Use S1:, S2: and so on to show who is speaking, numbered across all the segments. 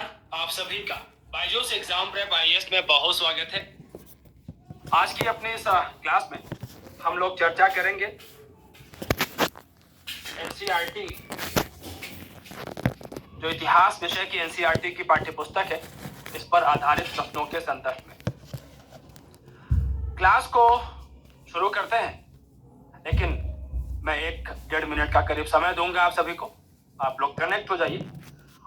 S1: आप सभी का बायजूस एग्जाम प्रेप आईएएस में बहुत स्वागत है। आज की अपनी इस क्लास में हम लोग चर्चा करेंगे एनसीईआरटी, जो इतिहास विषय की एनसीईआरटी की पाठ्यपुस्तक है, इस पर आधारित प्रश्नों के संदर्भ में। क्लास को शुरू करते हैं, लेकिन मैं 1-1.5 मिनट का करीब समय दूंगा आप सभी को। आप लोग कनेक्ट हो जाइए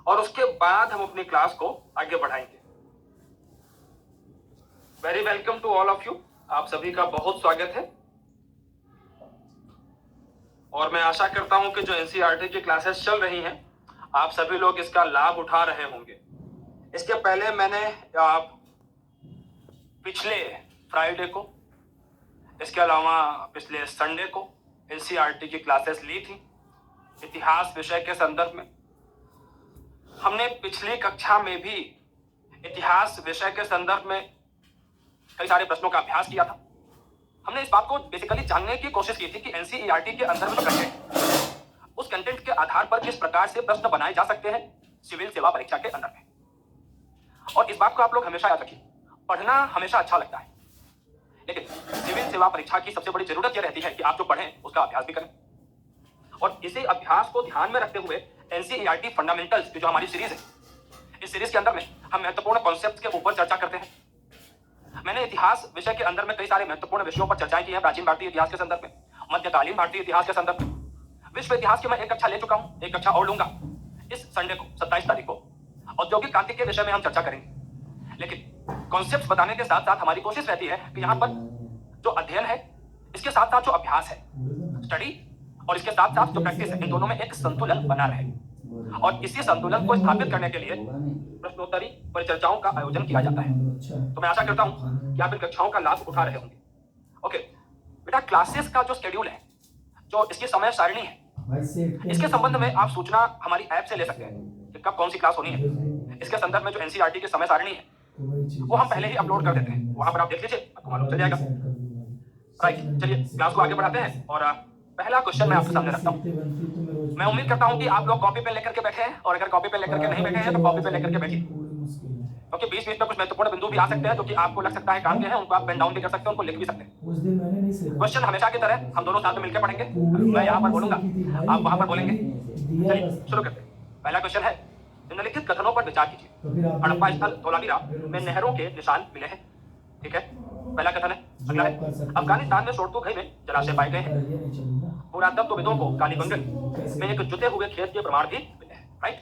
S1: और उसके बाद हम अपनी क्लास को आगे बढ़ाएंगे। Very welcome to all of you, आप सभी का बहुत स्वागत है। और मैं आशा करता हूं कि जो एनसीईआरटी की क्लासेस चल रही हैं, आप सभी लोग इसका लाभ उठा रहे होंगे। इसके पहले मैंने पिछले फ्राइडे को, इसके अलावा पिछले संडे को एनसीईआरटी की क्लासेस ली थी इतिहास विषय के संदर्भ में। हमने पिछली कक्षा में भी इतिहास विषय के संदर्भ में कई सारे प्रश्नों का अभ्यास किया था। हमने इस बात को बेसिकली जानने की कोशिश की थी कि एनसीईआरटी के अंदर में जो कंटेंट, उस कंटेंट के आधार पर किस प्रकार से प्रश्न बनाए जा सकते हैं सिविल सेवा परीक्षा के अंदर में। और इस बात को आप लोग हमेशा याद रखिए, पढ़ना हमेशा अच्छा लगता है, लेकिन सिविल सेवा परीक्षा की सबसे बड़ी जरूरत यह रहती है कि आप जो पढ़ें उसका अभ्यास भी करें। और इसी अभ्यास को ध्यान में रखते हुए एनसीईआरटी फंडामेंटल्स की जो हमारी सीरीज है, इस सीरीज के अंदर में हम महत्वपूर्ण कॉन्सेप्ट्स के ऊपर चर्चा करते हैं। मैंने इतिहास विषय के अंदर में कई सारे महत्वपूर्ण विषयों पर चर्चाएं की हैं, प्राचीन भारतीय इतिहास के संदर्भ में, मध्यकालीन भारतीय इतिहास के संदर्भ में। विश्व इतिहास की मैं एक कक्षा ले चुका हूं, एक कक्षा और लूंगा इस संडे को 27 तारीख को। औद्योगिक क्रांति के विषय में हम चर्चा करेंगे, लेकिन कॉन्सेप्ट्स बताने के साथ साथ हमारी कोशिश रहती है कि यहाँ पर जो अध्ययन है, इसके साथ साथ जो अभ्यास है, स्टडी, और इसके साथ साथ जो प्रैक्टिस है, इन दोनों में एक संतुलन बना रहे। और इसी संतुलन को स्थापित करने के लिए प्रश्नोत्तरी परिचर्चाओं का आयोजन किया जाता है। तो मैं आशा करता हूं कि आप इन कक्षाओं का लाभ उठा रहे होंगे। ओके बेटा, क्लासेस का जो शेड्यूल है, जो इसकी समय सारणी है, इसके संबंध में आप सूचना हमारी ऐप से ले सकते हैं कि कब कौन सी क्लास होनी है। इसके संदर्भ में जो एनसीईआरटी की समय सारणी है, वो हम पहले ही अपलोड कर देते हैं, वहां पर आप देख लीजिए, आपको मालूम चल जाएगा। राइट, चलिए क्लास को आगे बढ़ाते हैं। और पहला क्वेश्चन मैं आपके सामने रखता हूँ। मैं उम्मीद करता हूँ कि आप लोग कॉपी पेन लेकर के बैठे हैं, और अगर कॉपी पेन लेकर के नहीं बैठे हैं तो कॉपी पेन लेकर के बैठिए, क्योंकि बीच बीच में कुछ महत्वपूर्ण बिंदु भी आ सकते हैं जो कि आपको लग सकता है काम के हैं, उनको आप पेन डाउन भी कर सकते हैं, उनको लिख भी सकते हैं। क्वेश्चन हमेशा की तरह हम दोनों साथ में मिलकर पढ़ेंगे, मैं यहाँ पर बोलूंगा, आप वहां पर बोलेंगे। चलिए शुरू करते हैं। पहला क्वेश्चन है, निम्नलिखित कथनों पर विचार कीजिए। हड़प्पा स्थल धोलावीरा में नहरों के निशान मिले हैं। ठीक है, पहला कथन है। अगला है, अफगानिस्तान में शोरतुघई में जलाशय पाए गए हैं। पुरातत्वविदों को कालीबंगन में एक जुते हुए खेत के प्रमाण भी मिले हैं। राइट,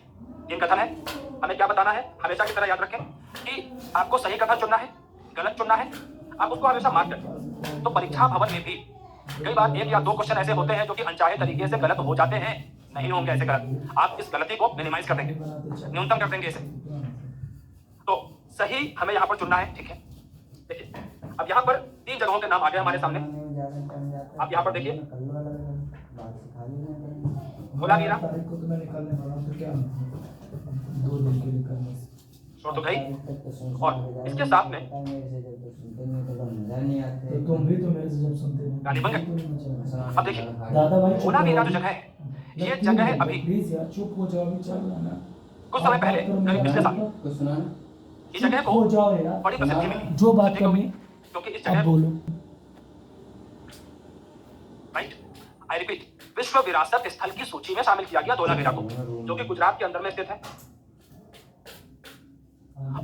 S1: तीन कथन है। हमें क्या बताना है? हमेशा की तरह याद रखें कि आपको सही कथन चुनना है, गलत चुनना है, आप उसको हमेशा मार्क करें। तो परीक्षा भवन में भी कई बार 1 या 2 क्वेश्चन ऐसे होते हैं जो कि अनचाहे तरीके से गलत हो जाते हैं। नहीं होंगे ऐसे गलत, आप इस गलती को मिनिमाइज कर देंगे, न्यूनतम कर देंगे इसे। तो सही हमें यहाँ पर चुनना है। ठीक है, देखिए अब यहाँ पर 3 जगहों के नाम आ गए हमारे सामने। आप यहाँ पर देखिए, धोलावीरा, शोरतुघई, और इसके साथ में कालीबंगन। अब देखिए धोलावीरा जो जगह है, ये जगह अभी कुछ समय पहले, करीब पिछले साल, इस जगह को बड़ी प्रसिद्धि मिली।
S2: जो बात करनी
S1: क्योंकि इस जगह
S2: बोलो।
S1: राइट, आई रिपीट, विश्व विरासत स्थल की सूची में शामिल किया गया धोलावीरा को, जो कि गुजरात के अंदर में स्थित है।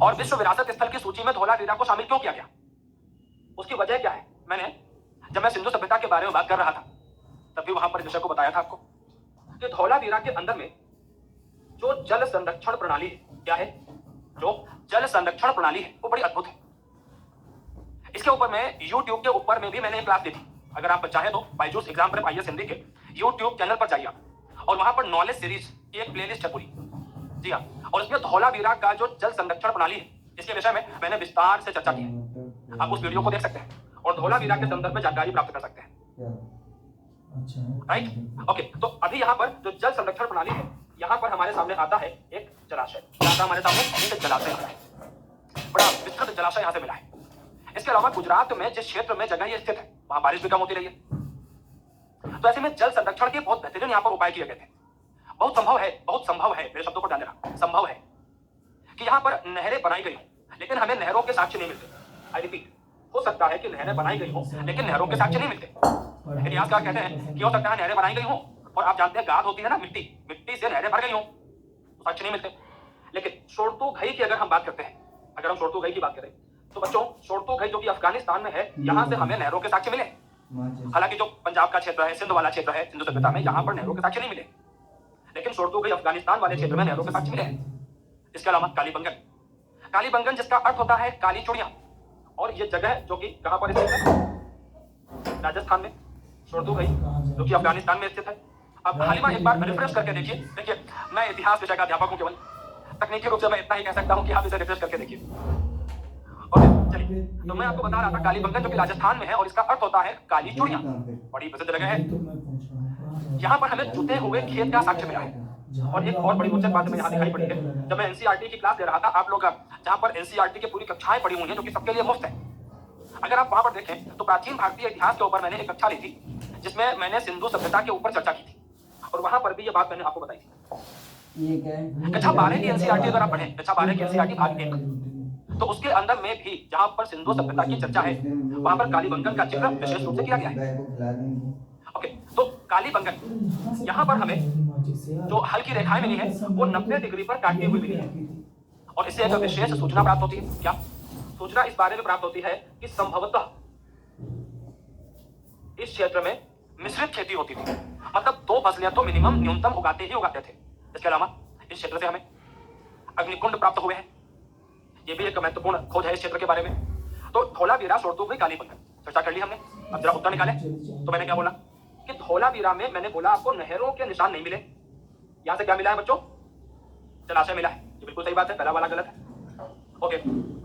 S1: और विश्व विरासत स्थल की सूची में धोलावीरा को शामिल क्यों किया गया, उसकी वजह क्या है? जब मैं सिंधु सभ्यता के बारे में बात कर रहा था, तब भी वहां पर विषय को बताया था आपको कि धोलावीरा के अंदर में जो जल संरक्षण प्रणाली है, क्या है? जो जल संरक्षण प्रणाली है, वो बड़ी अद्भुत है। इसके ऊपर में YouTube के ऊपर में भी मैंने एक क्लास दी थी। अगर आप चाहे तो Byju's exam prep IAS Hindi के YouTube चैनल पर जाइए और वहां पर नॉलेज सीरीज की एक प्लेलिस्ट है पूरी। जी हाँ, और इसमें धोलावीरा का जो जल संरक्षण प्रणाली है, इसके विषय में मैंने विस्तार से चर्चा की है। आप उस वीडियो को देख सकते हैं और धोलावीरा के संदर्भ में जानकारी प्राप्त कर सकते हैं। Right, okay. तो अभी यहाँ पर जो जल संरक्षण प्रणाली है, यहाँ पर हमारे सामने आता है एक जलाशय। हमारे सामने एक जलाशय आता है, बड़ा विस्तृत जलाशय यहाँ से मिला है। इसके अलावा गुजरात में जिस क्षेत्र में जगह ये स्थित है, वहां बारिश भी कम होती रही है। तो ऐसे में जल संरक्षण के बहुत बेहतरीन यहाँ पर उपाय किए गए थे। बहुत संभव है, मेरे शब्दों पर ध्यान देना, संभव है कि यहाँ पर नहरें बनाई गई हों, लेकिन हमें नहरों के साक्ष्य नहीं मिलते। आई रिपीट, हो सकता है कि नहरें बनाई गई हों, लेकिन नहरों के साक्ष्य नहीं मिलते। इतिहासकार कहते हैं कि हो सकता है नहरें बनाई गई हों, और आप जानते हैं गाद होती है ना, मिट्टी, मिट्टी से नहरें भर गई हों, तो साक्ष्य नहीं मिलते। लेकिन शोरतुघई की अगर हम बात करते हैं, अगर हम शोरतुघई की बात करें, तो बच्चों शोरतुघई जो कि अफगानिस्तान में है, यहाँ से हमें नहरों के साक्ष्य मिले। हालांकि जो पंजाब का क्षेत्र है, सिंध वाला क्षेत्र है, सिंधु सभ्यता में, यहाँ पर नहरों के साक्ष्य नहीं मिले, लेकिन शोरतुघई अफगानिस्तान वाले क्षेत्र में नहरों के साक्ष्य मिले। इसके अलावा कालीबंगन, कालीबंगन जिसका अर्थ होता है काली चूड़ियां, और ये जगह जो कि कहां पर स्थित है, राजस्थान में। शोरतुघई जो कि अफगानिस्तान में स्थित है। अब हालिमा एक बार रिफ्रेश करके देखिए। देखिए, मैं इतिहास विषय का अध्यापक हूं, केवल तकनीकी रूप से मैं इतना ही कह सकता हूं कि आप इसे रिफ्रेश करके देखिए। ओके, चलिए, तो मैं आपको बता रहा था कालीबंगन जो कि राजस्थान में है, और इसका अर्थ होता है काली चूड़ियां। बड़ी प्रसिद्ध जगह है। यहाँ पर हमें जुते हुए खेत का साक्ष्य मिला है। और एक और बड़ी रोचक बात हमें यहाँ दिखाई पड़ी है, जब मैं एनसीईआरटी की क्लास दे रहा था, आप लोग जहाँ पर एनसीईआरटी की पूरी कक्षाएं पढ़ी हुई हैं, जो कि सबके लिए मुफ्त है। अगर आप वहां पर देखें तो प्राचीन भारतीय इतिहास के ऊपर मैंने एक कक्षा ली थी, जिसमें मैंने सिंधु सभ्यता के ऊपर चर्चा की थी, और वहां पर भी ये बात मैंने आपको बताई थी। कक्षा 12 की एनसीईआरटी अगर आप पढ़ें, कक्षा 12 की एनसीईआरटी भाग 1, तो उसके अंदर में भी जहां पर सिंधु सभ्यता की चर्चा है, वहां पर कालीबंगन का जिक्र विशेष रूप से किया गया है। ओके, तो कालीबंगन, यहाँ पर हमें जो हल्की रेखाएं मिली है, वो 90 डिग्री पर काटती हुई मिली है, और इससे एक विशेष सूचना प्राप्त होती है। क्या सूचना इस बारे में प्राप्त होती है कि संभवतः इस क्षेत्र में मिश्रित खेती होती थी, मतलब 2 फसलें तो मिनिमम न्यूनतम उगाते थे। इसके अलावा इस क्षेत्र से हमें अग्निकुंड प्राप्त हुए हैं, ये भी एक महत्वपूर्ण खोज है इस क्षेत्र के बारे में। तो धोलावीरा, शोरतुघई, कालीबंगन चर्चा कर ली हमने। अब जरा उत्तर निकाले। तो मैंने क्या बोला कि धोलावीरा में मैंने बोला आपको नहरों के निशान नहीं मिले। यहां से क्या मिला है बच्चों? जलाशय मिला है। ये बिल्कुल सही बात है, पहला वाला गलत है। ओके,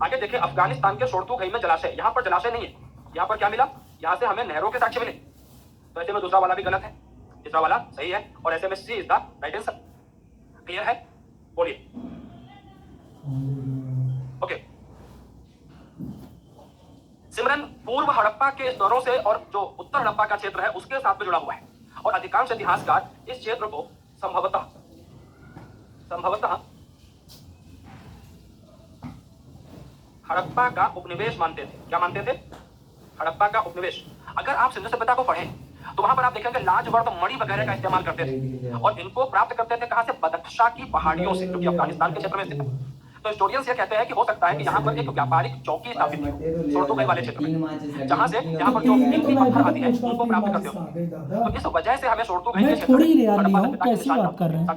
S1: आगे देखें, अफगानिस्तान के शोरतुघई में जलाशय, यहां पर जलाशय नहीं है। यहां पर क्या मिला? यहां से हमें नहरों के साक्ष्य मिले। तो ऐसे में दूसरा वाला भी गलत है, तीसरा वाला सही है, और ऐसे में C is the right answer. Clear है? बोलिए। ओके, सिमरन पूर्व हड़प्पा के स्तरों से और जो उत्तर हड़प्पा का क्षेत्र है उसके साथ में जुड़ा हुआ है, और अधिकांश इतिहासकार इस क्षेत्र को संभवतः हड़प्पा का उपनिवेश मानते थे। क्या मानते थे? हड़प्पा का उपनिवेश। अगर आप सिंधु सभ्यता को पढ़ें तो वहां पर आप देखेंगे लाजवर्द मणि वगैरह का इस्तेमाल करते थे, और इनको प्राप्त करते थे कहां से? बदख्शा की पहाड़ियों से, जो कि अफगानिस्तान के क्षेत्र में स्थित है। तो हिस्टोरियंस ये कहते हैं कि हो सकता है कि यहाँ पर एक व्यापारिक चौकी स्थापित थी शोरतुघई वाले क्षेत्र में, जहां से यहाँ पर जो कीमती पत्थर आदि है उनको प्राप्त करते हो। तो इस वजह से हमें शोरतुघई के क्षेत्र में